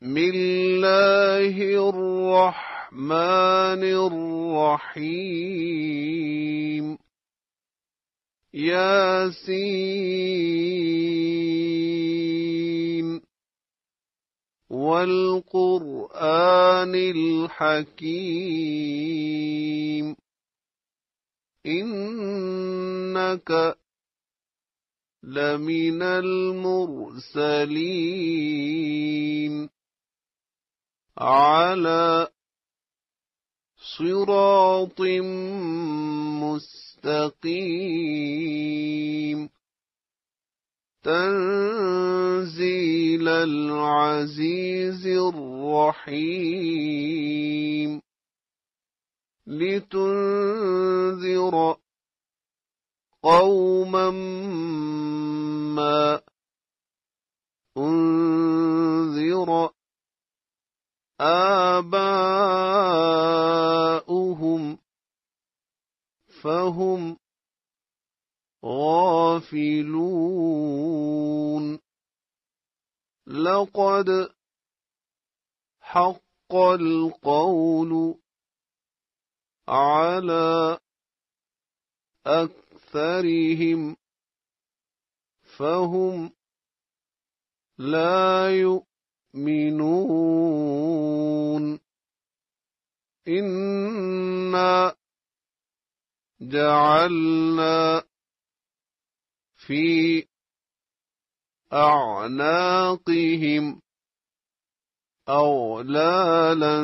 بسم الله الرحمن الرحيم ياسين والقرآن الحكيم إنك لمن المرسلين على صراط مستقيم تنزيل العزيز الرحيم لتنذر قوما ما أنذر آباؤهم فهم غافلون لقد حق القول على أكثرهم فهم لا يؤمنون إنا جعلنا في أعناقهم أغلالا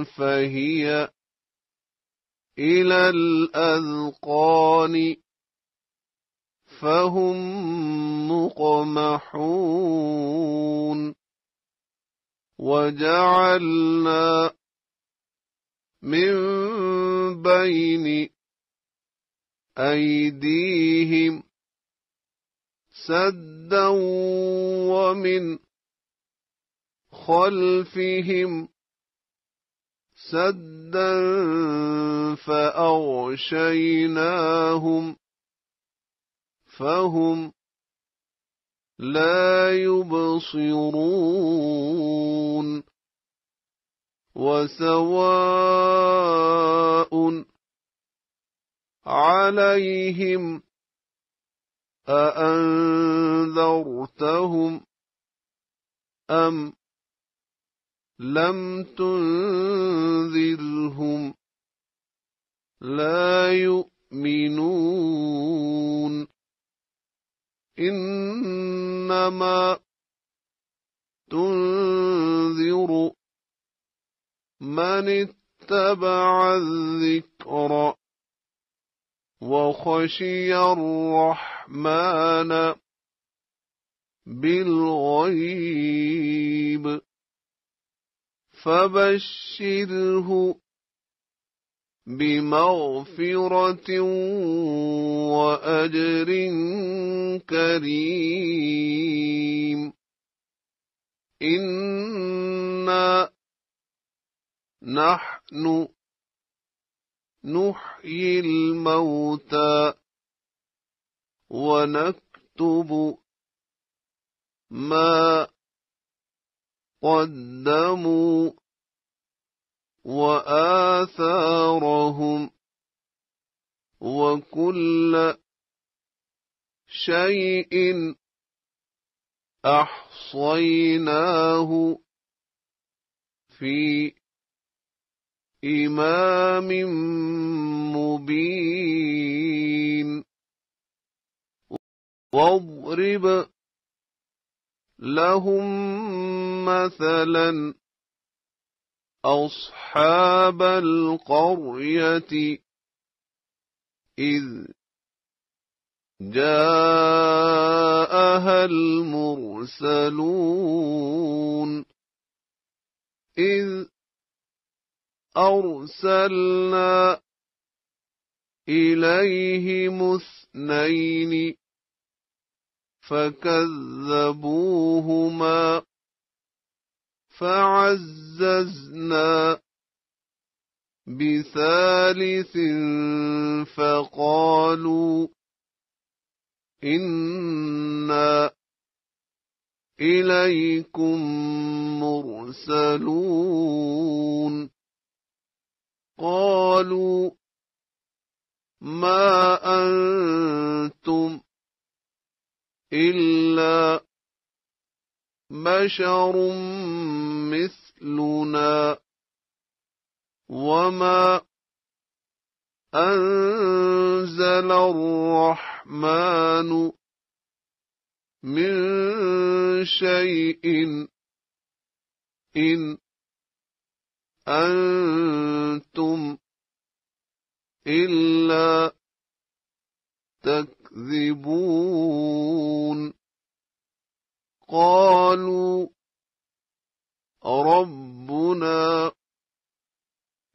فهي إلى الأذقان فهم مقمحون وجعلنا من بين أيديهم سدا ومن خلفهم سدا فأغشيناهم فهم لا يبصرون وسواء عليهم أأنذرتهم أم لم تنذرهم لا يؤمنون إنما تنذر من اتبع الذكر وخشي الرحمن بالغيب فبشره بمغفرة وأجر كريم إنا نحن نحيي الموتى ونكتب ما قدموا وآثارهم وكل شيء أحصيناه في إمام مبين واضرب لهم مثلا أصحاب القرية إذ جاءها المرسلون إذ أرسلنا إليهم اثنين فكذبوهما فعززنا بثالث فقالوا إنا إليكم المرسلون قالوا ما أنتم إلا بشر مثلنا وما أنزل الرحمن من شيء إن أنتم إلا تكذبون قالوا ربنا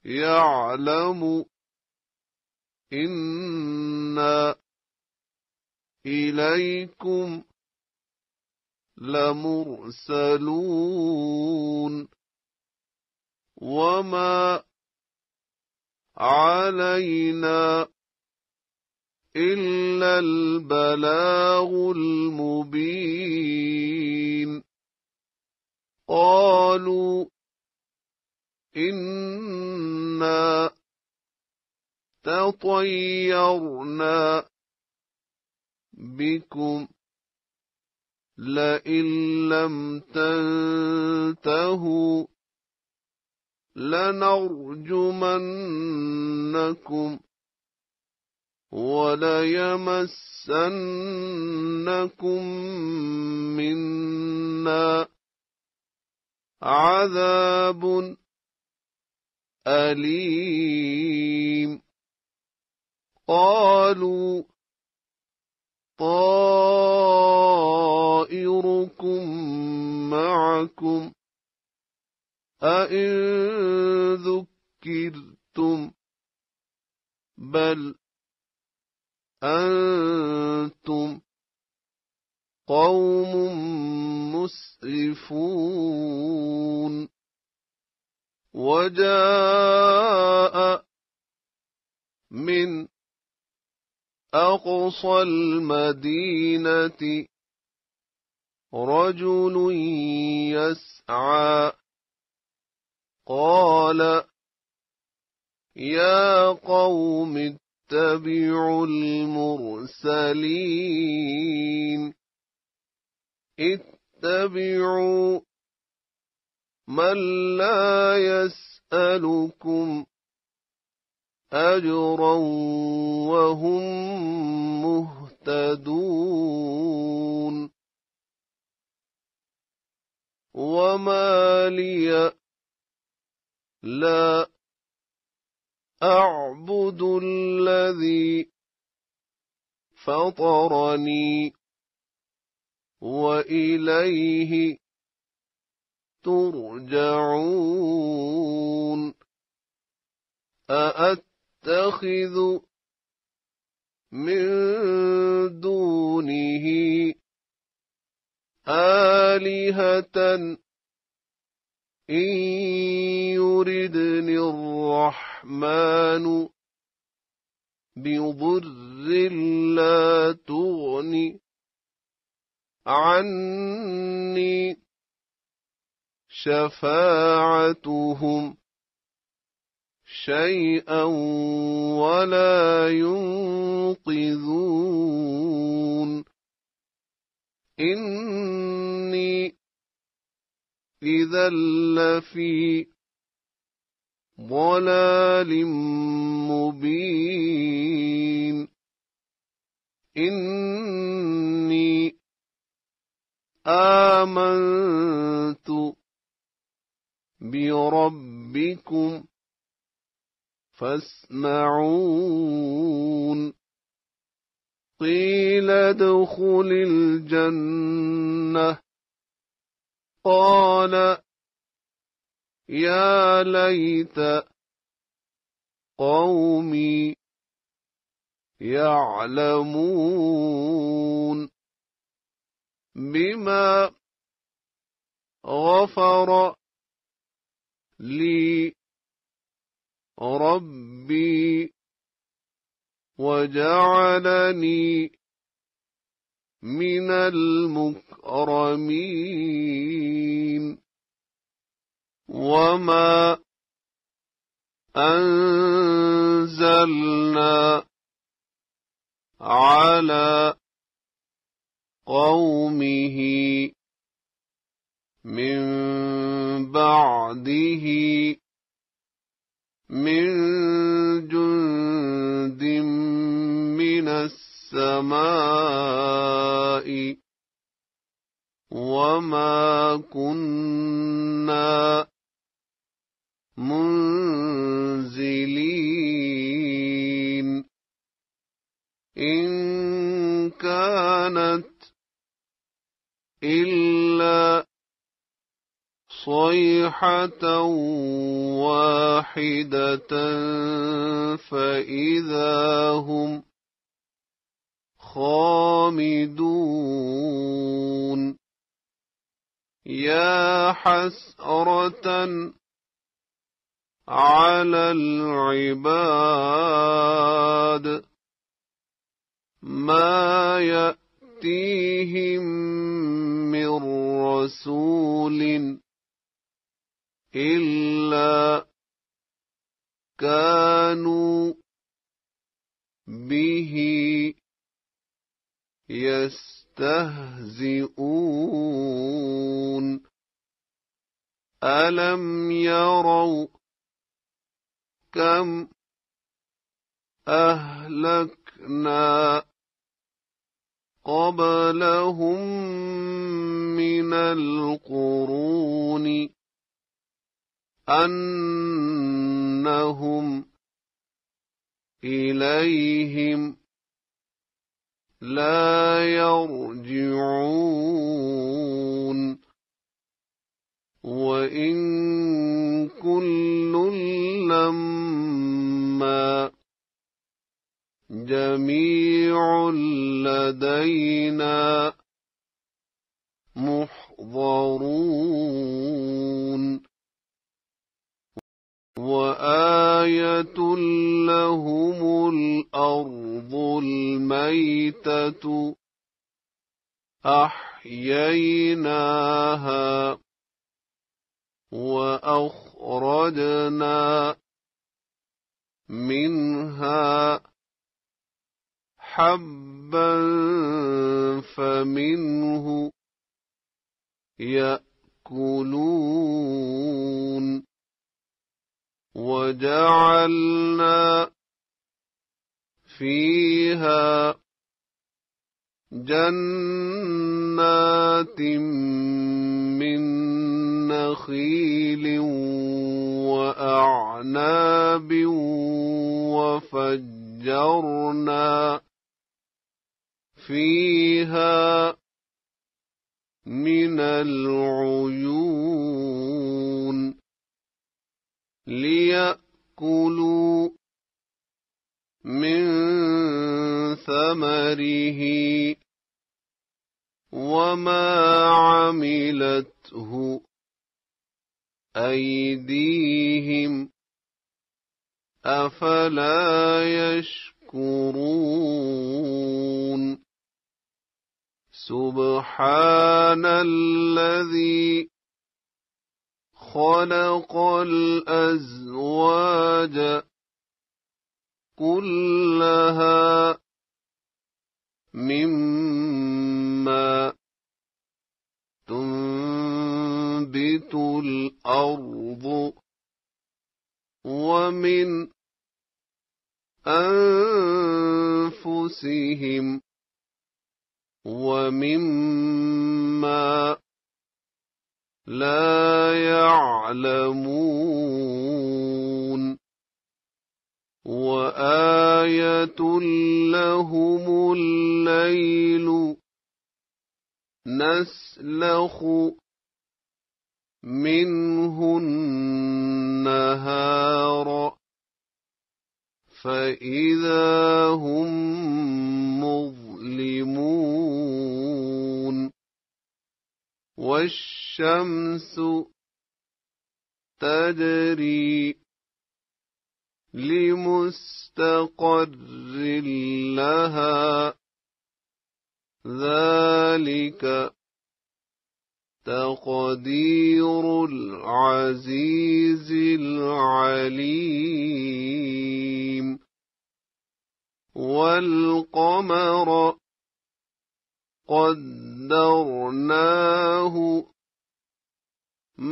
يعلم إنا إليكم لمرسلون وما علينا إلا البلاغ المبين قالوا إنا تطيرنا بكم لئن لم تنتهوا لنرجمنكم وليمسنكم منا عذاب أليم قالوا طائركم معكم أئن ذكرتم بل أنتم قوم مسرفون وجاء من أقصى المدينة رجل يسعى قال يا قوم اتبعوا المرسلين اتبعوا من لا يسألكم أجرا وهم مهتدون وما لي لا أعبد الذي فطرني وإليه ترجعون أأتخذ من دونه آلهة إن يردني الرحمن بضر لا تغن عني شفاعتهم شيئا ولا ينقذون إني إذا لفي ضلال مبين إني آمنت بربكم فاسمعون قيل ادخل الجنة قال يا ليت قومي يعلمون بما غفر لي ربي وجعلني من المكرمين وما أنزلنا على قومه من بعده من جند من السماء وما كنا منزلين إن كانت إلا صيحة واحدة فإذا هم خامدون يا حسرة على العباد ما يأتيهم من رسول إلا كانوا به يستهزئون ألم يروا كم أهلكنا قبلهم من القرون أنهم إليهم لا يرجعون وإن كل لما جميع لدينا محضرون وآية لهم الأرض الميتة أحييناها وأخرجنا منها حبا فمنه يأكلون وجعلنا فيها جنات من نخيل وأعناب وفجرنا فيها من العيون ليأكلوا من ثمره وما عملته أيديهم أفلا يشكرون سبحان الذي خلق الأزواج كلها مما تنبت الأرض ومن أنفسهم ومما لا يعلمون وآية لهم الليل نسلخ منه النهار فإذا هم مظلمون والشمس تجري لمستقر لها ذلك تقدير العزيز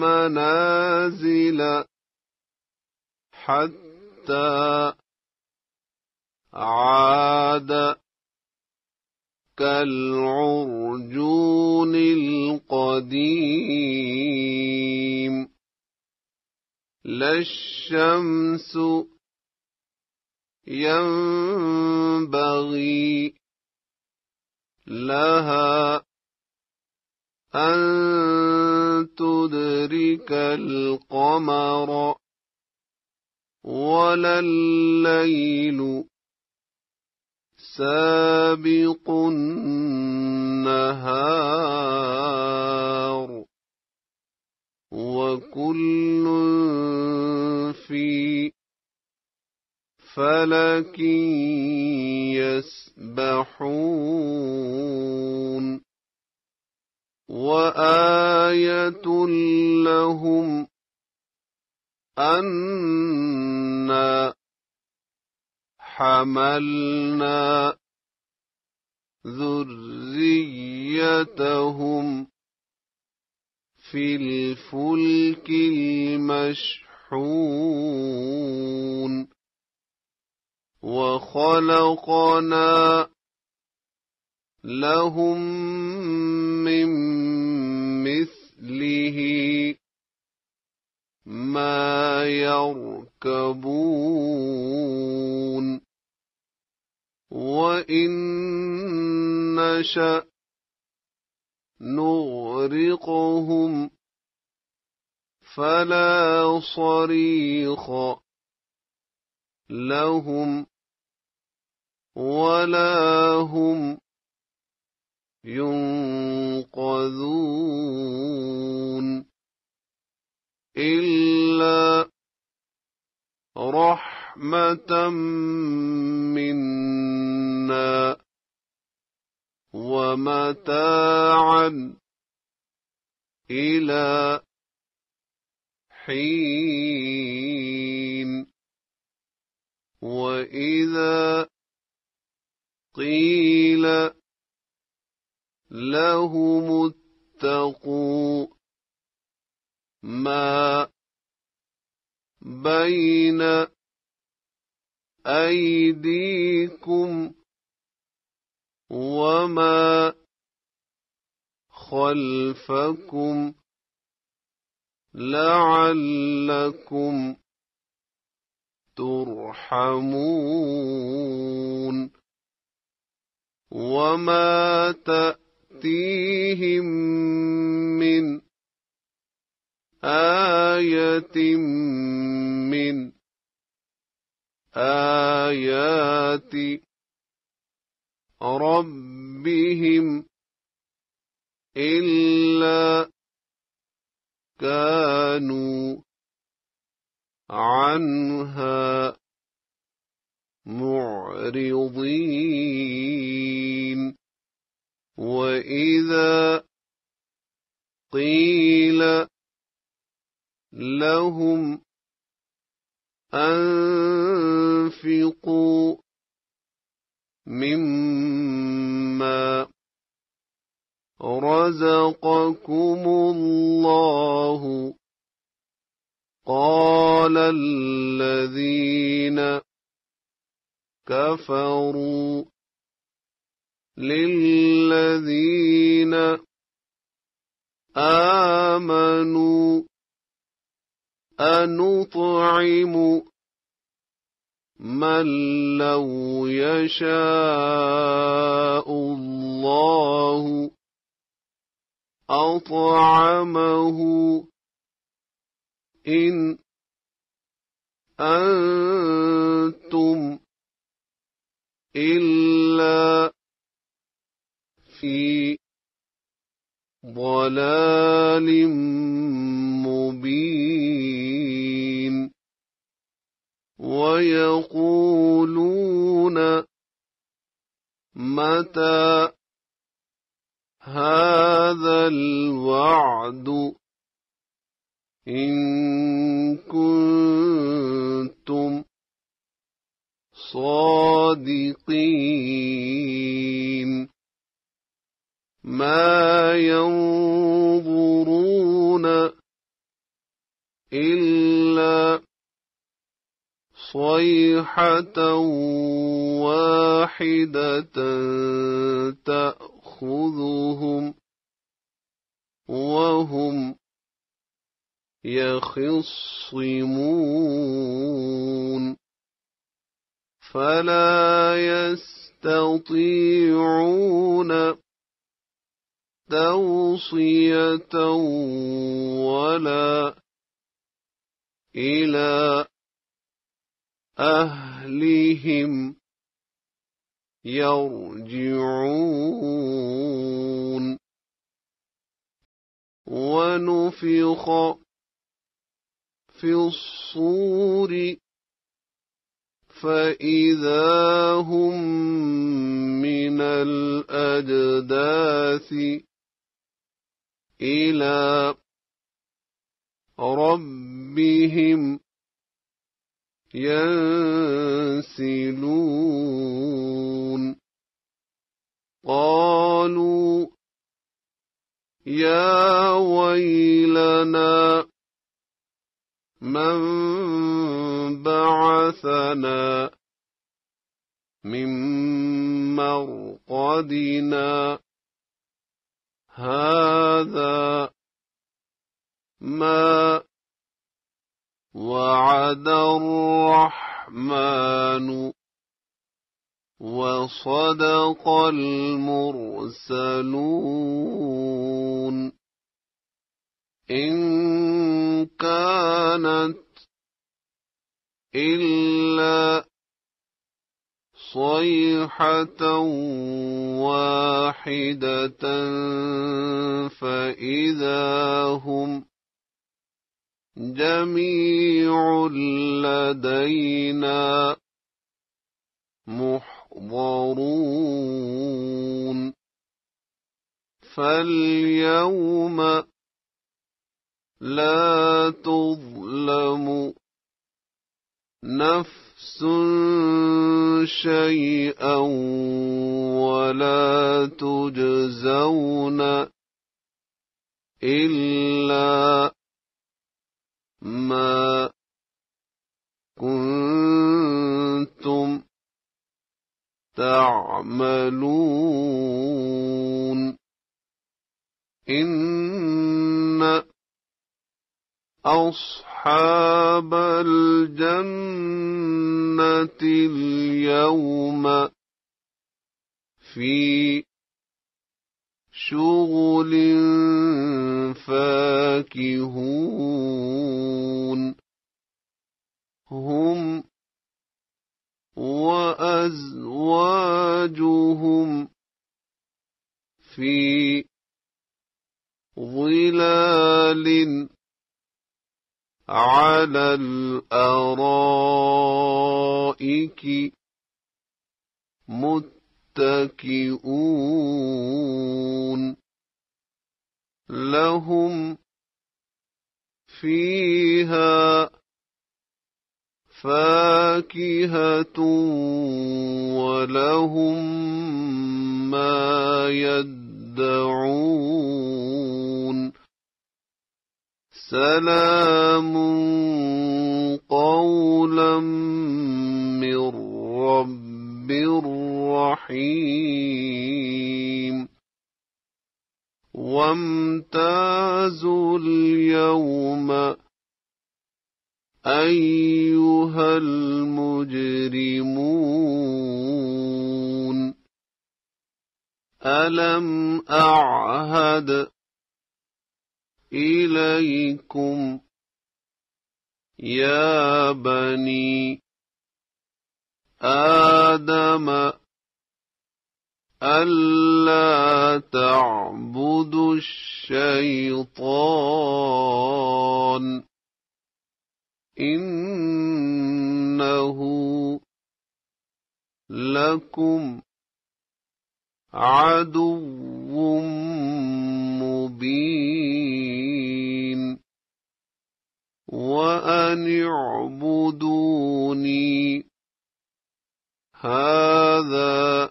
منازل حتى عاد كالعرجون القديم لا الشمس ينبغي لها أن تدرك القمر ولا الليل سابق النهار وكل في فلك يسبحون وآية لهم أنا حملنا ذريتهم في الفلك المشحون وخلقنا لهم من مثله ما يركبون وإن نشأ نغرقهم فلا صريخ لهم ولا هم ينقذون إلا رحمة منا ومتاعا إلى حين وإذا قيل لهم اتقوا ما بين أيديكم وما خلفكم لعلكم ترحمون وما تأتيهم من آية من آيات ربهم إلا كانوا عنها معرضين وإذا قيل لهم أنفقوا مما رزقكم الله قال الذين كفروا للذين آمنوا أنطعم من لو يشاء الله أطعمه إن أنتم إلا في ضلال مبين ويقولون متى هذا الوعد إن كنتم صادقين ما ينظرون إلا صيحة واحدة تأخذهم وهم يخصمون فلا يستطيعون توصية ولا إلى أهلهم يرجعون ونفخ في الصور فإذا هم من الأجداث إلى ربهم ينسلون قالوا يا ويلنا من بعثنا من مرقدنا هذا ما وعد الرحمن وصدق المرسلون إن كانت إلا صيحة واحدة فإذا هم جميع لدينا محضرون فاليوم لا تظلم نفس شيئا ولا تجزون إلا ما كنتم تعملون إن أصحاب الجنة اليوم في شغل فاكهون هم وأزواجهم في ظلال على الأرائك متكئون لهم فيها فاكهة ولهم ما يدعون سلام قولا من رب رحيم وامتازوا اليوم أيها المجرمون ألم أعهد إليكم يا بني آدم ألا تعبدوا الشيطان إنه لكم عدو مبين وأن اعبدوني هذا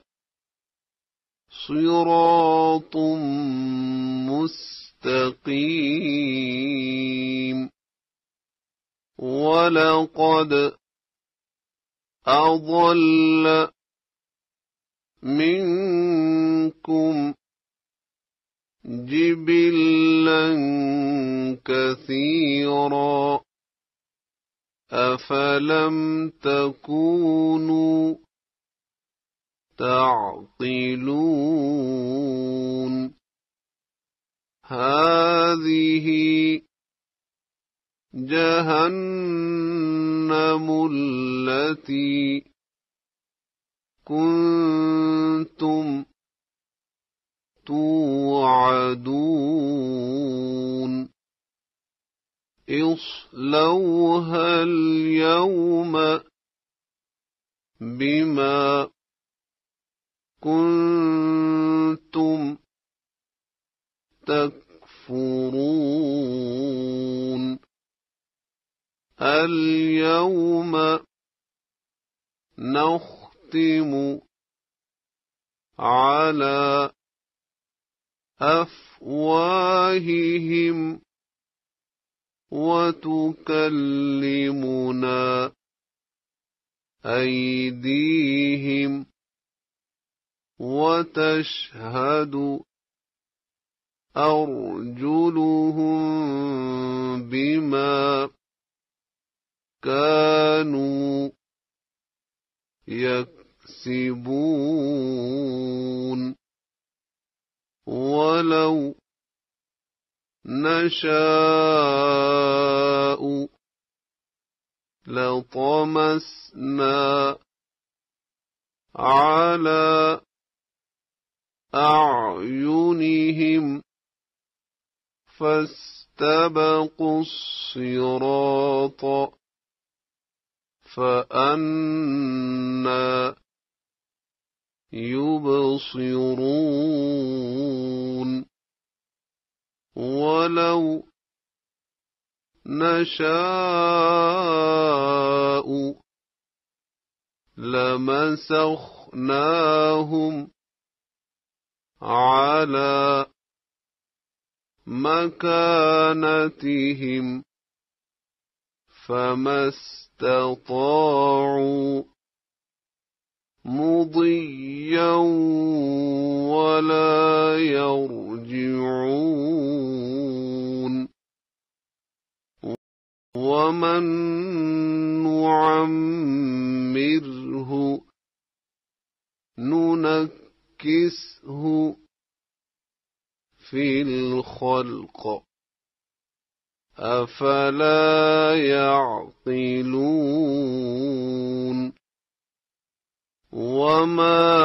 صراط مستقيم وَلَقَدْ أَضَلَّ مِنكُمْ جِبِلًّا كَثِيرًا أَفَلَمْ تَكُونُوا تَعْقِلُونَ هَٰذِهِ جَهَنَّمُ الَّتِي كُنتُمْ تُوعَدُونَ اصْلَوْهَا الْيَوْمَ بِمَا كُنتُمْ تَكْفُرُونَ الْيَوْمَ نَخْتِمُ عَلَى أَفْوَاهِهِمْ وَتُكَلِّمُنَا أَيْدِيهِمْ وَتَشْهَدُ أَرْجُلُهُم بِمَا كَانُوا يَكْسِبُونَ وَلَوْ نَشَاءُ لَطَمَسْنَا عَلَى أَعْيُنِهِمْ فَاسْتَبَقُوا الصِّرَاطَ فَأَنَّىٰ يُبْصِرُونَ وَلَوْ نَشَاءُ لَمَسَخْنَاهُمْ عَلَى مَكَانَتِهِمْ فَمَا اسْتَطَاعُوا مُضِيًّا وَلَا يَرْجِعُونَ وَمَن نُّعَمِّرْهُ نُنَكِّسْهُ فِي الْخَلْقِ أَفَلَا يَعْقِلُونَ وَمَا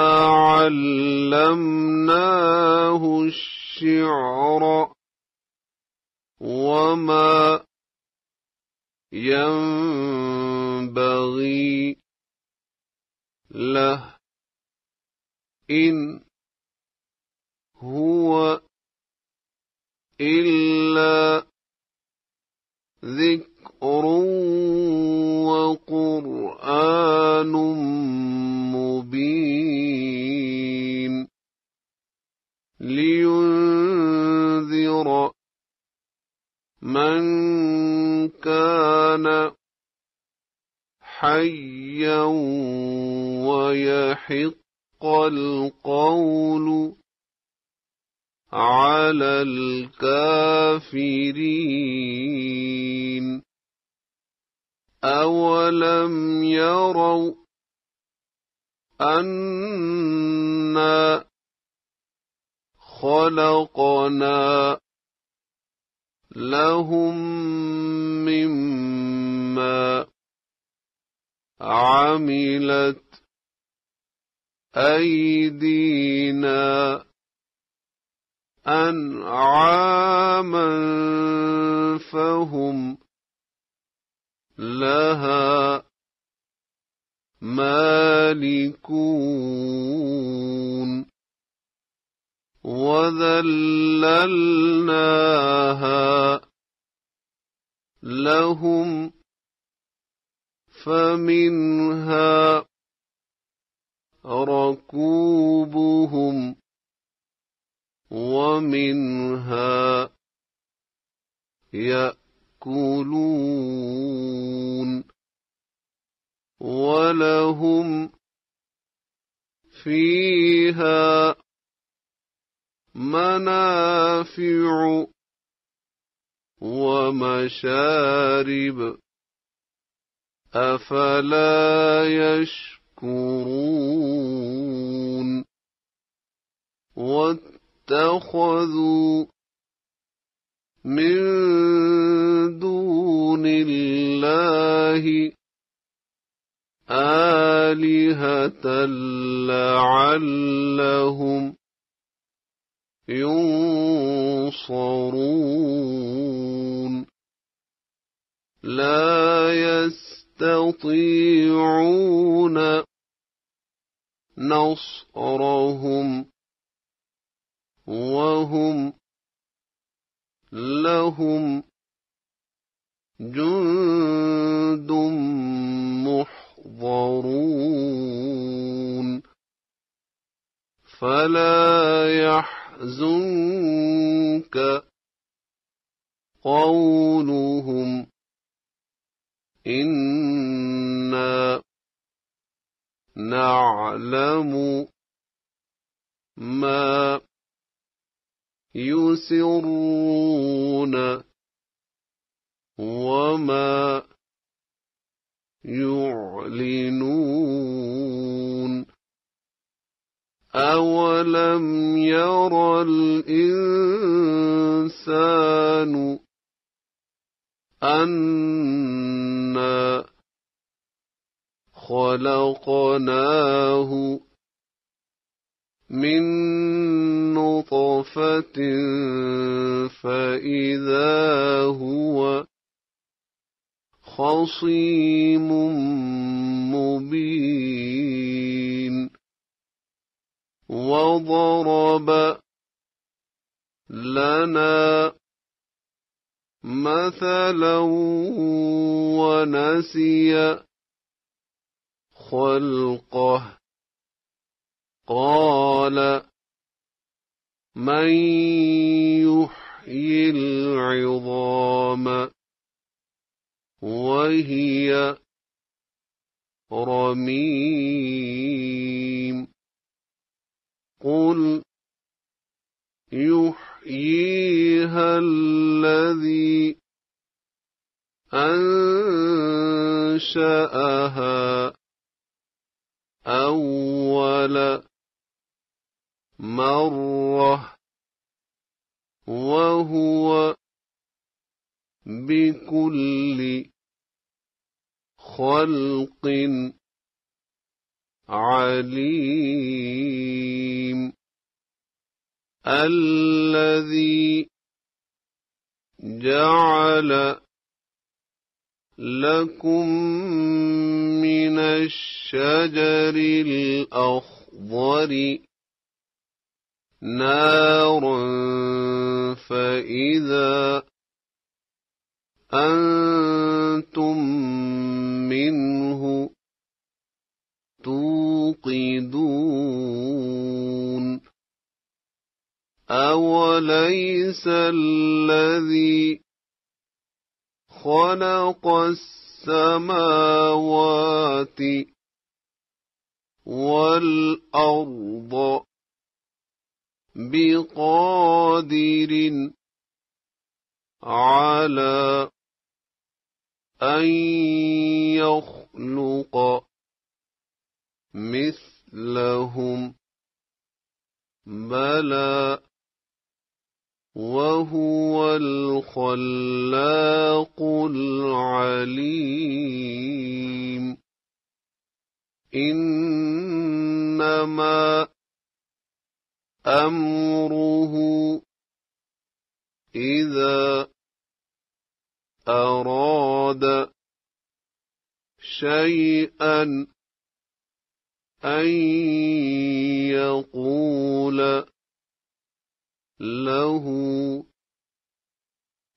عَلَّمْنَاهُ الشِّعْرَ وَمَا يَنبَغِي لَهُ إِنْ هُوَ إِلَّا ذِكْرٌ وَقُرْآنٌ مُّبِينٌ لِيُنذِرَ مَن كَانَ حَيًّا وَيَحِقَّ الْقَوْلُ عَلَى الْكَافِرِينَ أَوَلَمْ يَرَوْا أَنَّا خَلَقْنَا لَهُم مِّمَّا عَمِلَتْ أَيْدِينَا أَنْعَامًا فَهُمْ لَهَا مَالِكُونَ وَذَلَّلْنَاهَا لَهُمْ فَمِنْهَا رَكُوبُهُمْ وَمِنْهَا يَأْكُلُونَ ولهم فيها منافع ومشارب أفلا يشكرون واتخذوا من دون الله آلهة لعلهم ينصرون لا يستطيعون نصرهم وهم لهم جند محضرون فلا يحزنك قولهم إنا نعلم ما يسرون وما يعلنون أولم ير الإنسان أنا خلقناه من نطفة فإذا هو خصيم مبين وضرب لنا مثلا ونسي خلقه قال من يحيي العظام وهي رميم قل يحييها الذي أنشأها أول مرة وهو بكل خلق عليم الذي جعل لكم من الشجر الأخضر نارا فإذا أنتم منه توقدون أوليس الذي خلق السماوات والأرض بقادر على أن يخلق مثلهم بلى وهو الخلاق العليم إنما أمره إذا أراد شيئا أن يقول له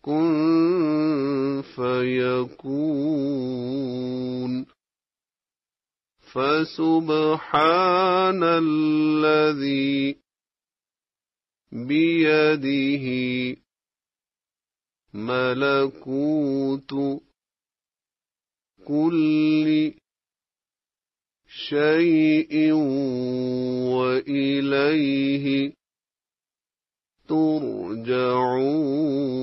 كن فيكون فسبحان الذي بيده ملكوت كل شيء وإليه ترجعون.